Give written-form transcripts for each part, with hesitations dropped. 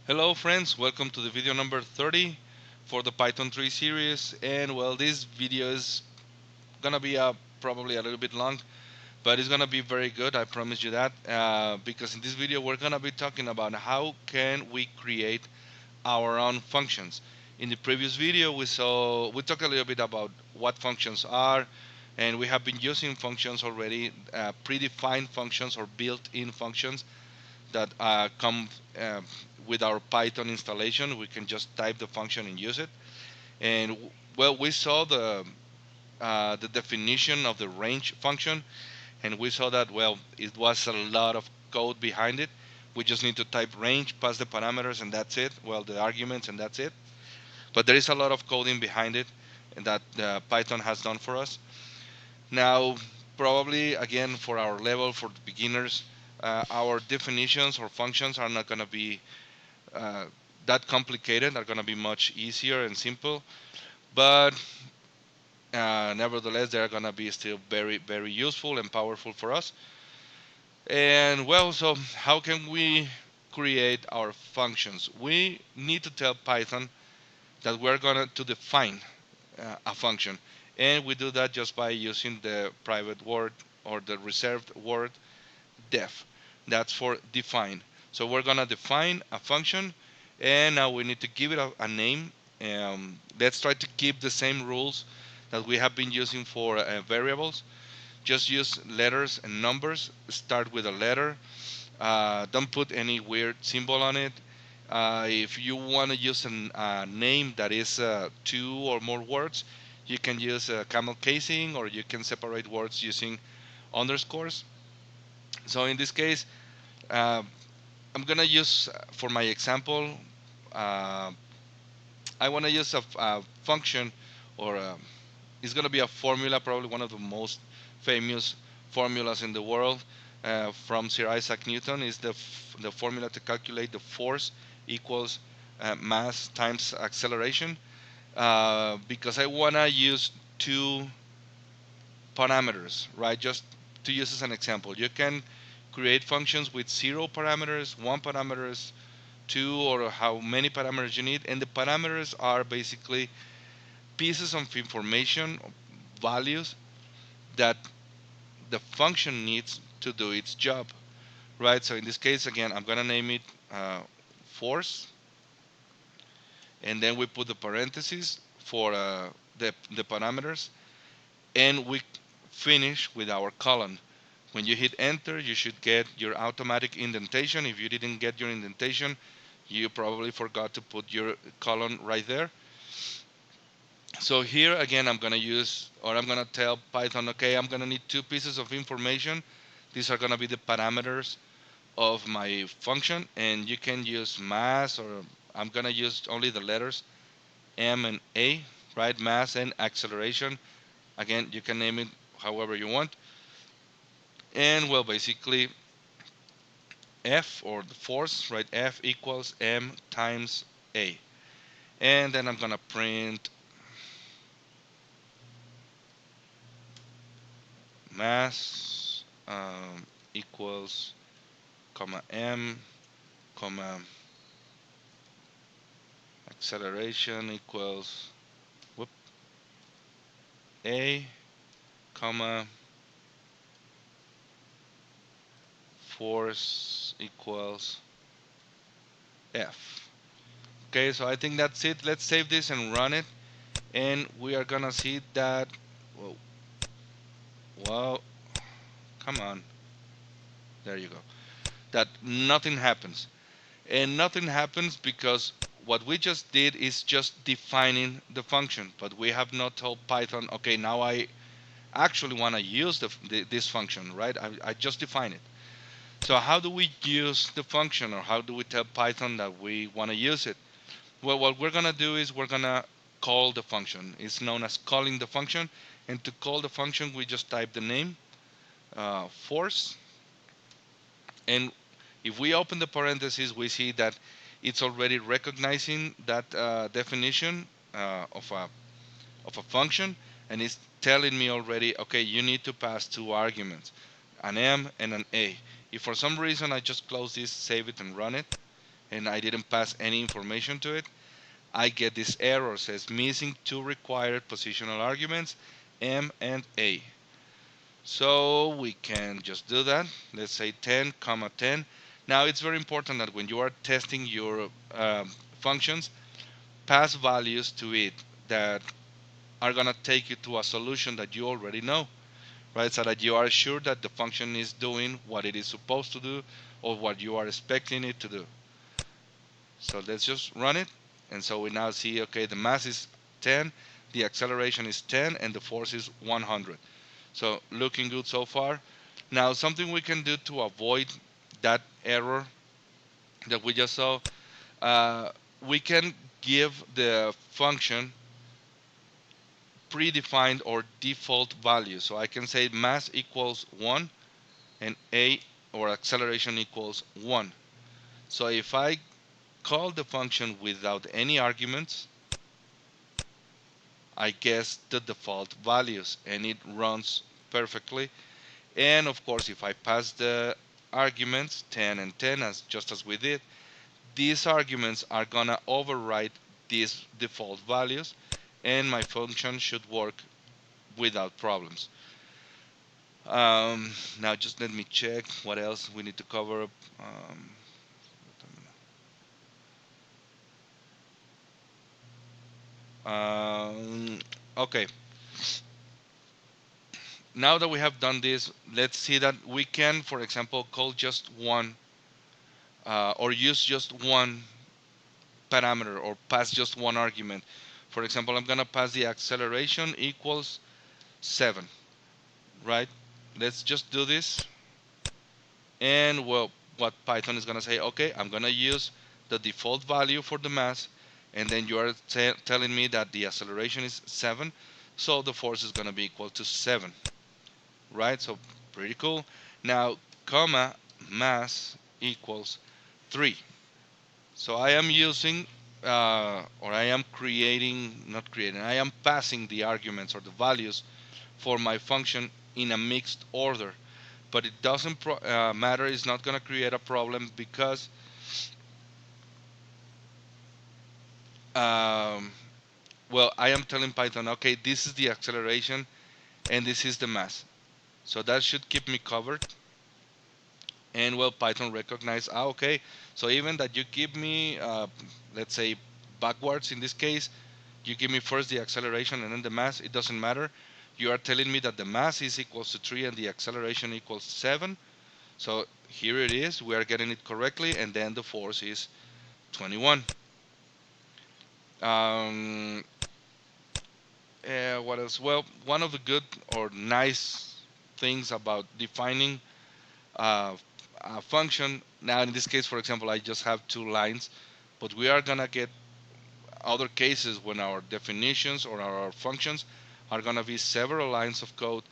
Hello friends, welcome to the video number 30 for the Python 3 series. And well, this video is gonna be probably a little bit long, but it's gonna be very good, I promise you that, because in this video we're gonna be talking about how can we create our own functions. In the previous video we talked a little bit about what functions are, and we have been using functions already, predefined functions or built-in functions that come with our Python installation. We can just type the function and use it. And well, we saw the definition of the range function, and we saw that well, it was a lot of code behind it. We just need to type range, pass the parameters, and that's it. Well, the arguments, and that's it. But there is a lot of coding behind it, and that Python has done for us. Now, probably again for our level, for the beginners, our definitions or functions are not going to be uh, that complicated. Are going to be much easier and simple, but nevertheless, they're going to be still very, very useful and powerful for us. And well, so how can we create our functions? We need to tell Python that we're going to define a function, and we do that just by using the private word or the reserved word def. That's for define. So we're gonna define a function, and now we need to give it a name. Let's try to keep the same rules that we have been using for variables. Just use letters and numbers. Start with a letter. Don't put any weird symbol on it. If you want to use a name that is two or more words, you can use camel casing, or you can separate words using underscores. So in this case, uh, I'm gonna use for my example. Uh, I want to use a function, or it's gonna be a formula, probably one of the most famous formulas in the world, from Sir Isaac Newton. Is the formula to calculate the force equals mass times acceleration. Because I wanna use two parameters, right? Just to use as an example, you can create functions with zero parameters, one parameters, two, or how many parameters you need. And the parameters are basically pieces of information, values that the function needs to do its job, right? So in this case, again, I'm gonna name it force, and then we put the parentheses for the parameters, and we finish with our colon. When you hit enter, you should get your automatic indentation. If you didn't get your indentation, you probably forgot to put your colon right there. So here again, I'm gonna use, or I'm gonna tell Python, okay, I'm gonna need two pieces of information. These are gonna be the parameters of my function, and you can use mass, or I'm gonna use only the letters M and A, right? Mass and acceleration. Again, you can name it however you want. And well, basically F, or the force, right? F equals M times A. And then I'm gonna print mass equals comma M comma acceleration equals whoop, A comma force equals F. Okay, so I think that's it. Let's save this and run it, and we are gonna see that. Whoa, wow, come on, there you go. That nothing happens, and nothing happens because what we just did is just defining the function, but we have not told Python, okay, now I actually want to use this function, right? I just define it. So how do we use the function, or how do we tell Python that we want to use it? Well, what we're gonna do is we're gonna call the function. It's known as calling the function, and to call the function, we just type the name, force, and if we open the parentheses, we see that it's already recognizing that definition of a function, and it's telling me already, okay, you need to pass two arguments, an M and an A. If for some reason I just close this, save it, and run it, and I didn't pass any information to it, I get this error says missing two required positional arguments, M and A. So we can just do that. Let's say 10 comma 10. Now it's very important that when you are testing your functions, pass values to it that are going to take you to a solution that you already know, right? So that you are sure that the function is doing what it is supposed to do or what you are expecting it to do. So let's just run it. And so we now see, okay, the mass is 10, the acceleration is 10, and the force is 100. So looking good so far. Now something we can do to avoid that error that we just saw, uh, we can give the function predefined or default value. So I can say mass equals 1 and A or acceleration equals 1. So if I call the function without any arguments, I guess the default values and it runs perfectly. And of course, if I pass the arguments 10 and 10 as just as we did, these arguments are gonna override these default values and my function should work without problems. Now just let me check what else we need to cover. Um, okay, now that we have done this, let's see that we can, for example, call just one or use just one parameter or pass just one argument. For example, I'm gonna pass the acceleration equals 7, right? Let's just do this. And well, what Python is gonna say, okay, I'm gonna use the default value for the mass, and then you are telling me that the acceleration is 7, so the force is gonna be equal to 7, right? So pretty cool. Now, comma mass equals 3. So I am using, or I am creating, not creating, I am passing the arguments or the values for my function in a mixed order. But it doesn't matter, it's not going to create a problem because um, well, I am telling Python, okay, this is the acceleration and this is the mass. So that should keep me covered. And well, Python recognize, okay, so even that you give me, let's say, backwards in this case, you give me first the acceleration and then the mass, it doesn't matter. You are telling me that the mass is equals to 3 and the acceleration equals 7. So here it is, we are getting it correctly, and then the force is 21. Um, what else? Well, one of the good or nice things about defining uh, a function, now in this case, for example, I just have two lines, but we are gonna get other cases when our definitions or our functions are going to be several lines of code,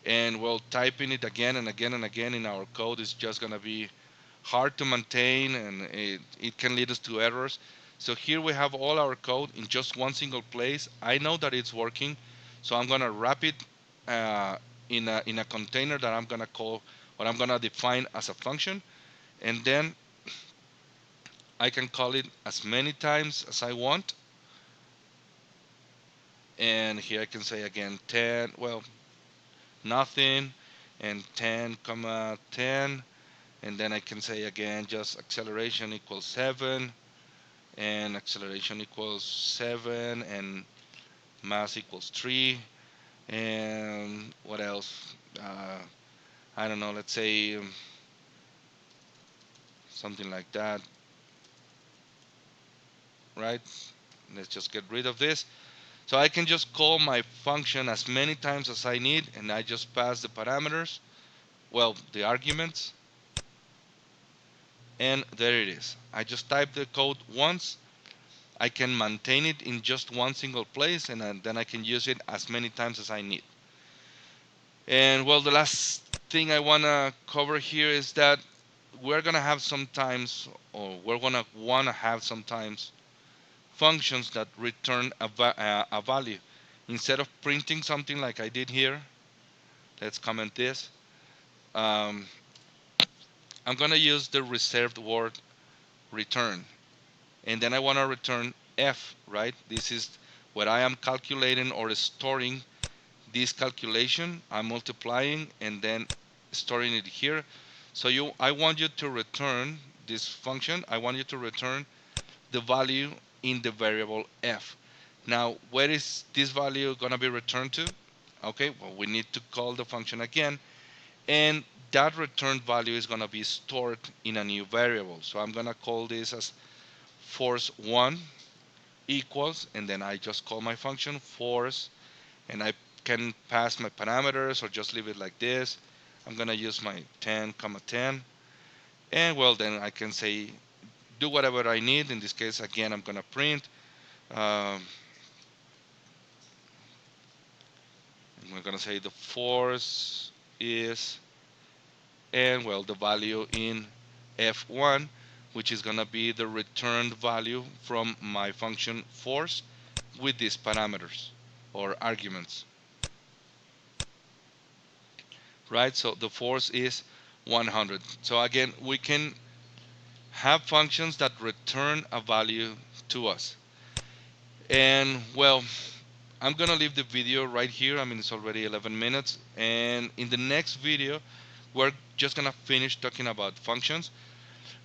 and well, typing it again and again and again in our code is just going to be hard to maintain, and it can lead us to errors. So here we have all our code in just one single place. I know that it's working, so I'm going to wrap it in a container that I'm going to call, what I'm going to define as a function, and then I can call it as many times as I want. And here I can say again 10, well, nothing, and 10 comma 10, and then I can say again just acceleration equals 7, and acceleration equals 7, and mass equals 3, and what else, I don't know, let's say something like that, right? Let's just get rid of this. So I can just call my function as many times as I need, and I just pass the parameters, well, the arguments, and there it is. I just type the code once. I can maintain it in just one single place, and then I can use it as many times as I need. And well, the last thing I want to cover here is that we're going to have sometimes, or we're going to want to have sometimes, functions that return a value. Instead of printing something like I did here, let's comment this. Um, I'm going to use the reserved word return. and then I want to return f, right? This is what I am calculating or storing this calculation. I'm multiplying and then storing it here. So I want you to return this function. I want you to return the value in the variable f. Now, where is this value going to be returned to? Okay, well, we need to call the function again, and that returned value is going to be stored in a new variable. So I'm going to call this as force1 equals, and then I just call my function force, and I can pass my parameters or just leave it like this. I'm going to use my 10 comma 10, and well, then I can say do whatever I need. In this case, again, I'm going to print. Um, I'm going to say the force is, and well, the value in f1, which is going to be the returned value from my function force with these parameters or arguments, right? So the force is 100. So again, we can have functions that return a value to us. And well, I'm gonna leave the video right here. I mean, it's already 11 minutes, and in the next video we're just gonna finish talking about functions,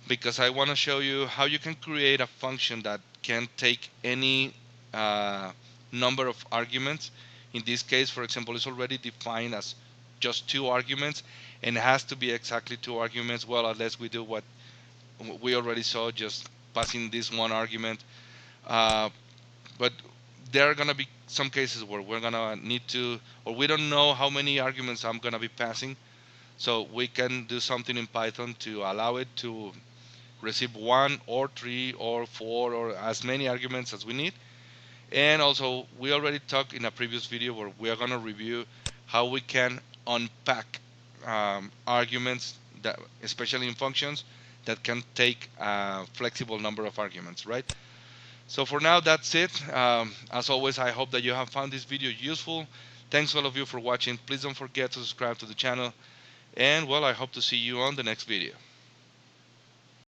because I want to show you how you can create a function that can take any uh, number of arguments. In this case, for example, it's already defined as just two arguments, and it has to be exactly two arguments. Well, unless we do what we already saw, just passing this one argument. Uh, but there are gonna be some cases where we're gonna need to, or we don't know how many arguments I'm gonna be passing. So we can do something in Python to allow it to receive one or three or four or as many arguments as we need. And also, we already talked in a previous video where we are going to review how we can unpack arguments, that, especially in functions, that can take a flexible number of arguments, right? So for now, that's it. As always, I hope that you have found this video useful. Thanks all of you for watching. Please don't forget to subscribe to the channel. And well, I hope to see you on the next video.